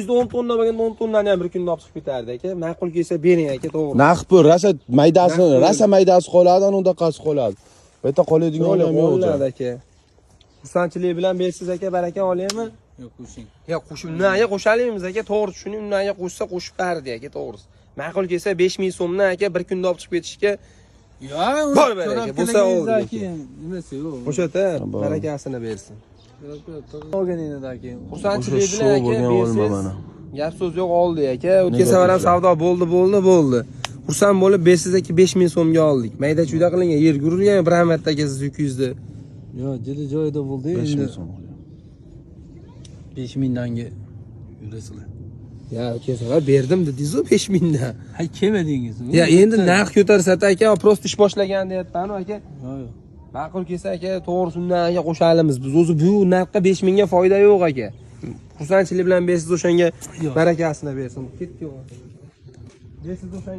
10 tonna bo'lganda 10 tonnani ham bir kunda olib chiqib ketardi aka. Ma'qul kelsa bering aka, to'g'ri. Naqd pul, rasa maydasi qoladi, unda qasi qoladi. Bu yerda qoladigan ham yo'q aka. Xursandchilik bilan bersiz aka, baraka olaymi? Yo'q, qo'shing. Yo'q, undan aka qo'shalaymiz aka, to'g'ri tushuning. Undan aka qo'shsa qo'shib berdi aka, to'g'risi. Ma'qul kelsa 5000 so'mdan aka bir kunda olib chiqib ketishga bor aka. Bo'lsa oldi. Nimasi yo'q. O'shata barakasini bersin. Olganingdan keyin. Xursandchilik bilan aka bersiz. Gap so'z yo'q, oldi aka. O'tgan safar ham savdo bo'ldi. Xursand bo'lib bersiz aka 5000 so'mga oldik. Mayda-chuyda qilingan, yer gurilgan bir amatda aka siz 200 da. Yo'q, jili joyida bo'ldi. 5000 so'm. 5000 danga yurasizlar. Ya o'tgan safar berdim dedingiz-ku 5000 dan. Ha, kelmadingiz. Ya endi narx ko'tarsa aka, prosta ish boshlagan deyapman aka. Yo'q. Ma'qul kelsa aka, to'g'ri undan aka qo'shalamiz. Biz o'zi bu narxga 5000 ga foyda yo'q aka. Xursandchilik bilan bersiz o'shanga barakasini bersin. Ketdi yo'q. Bersiz o'shanga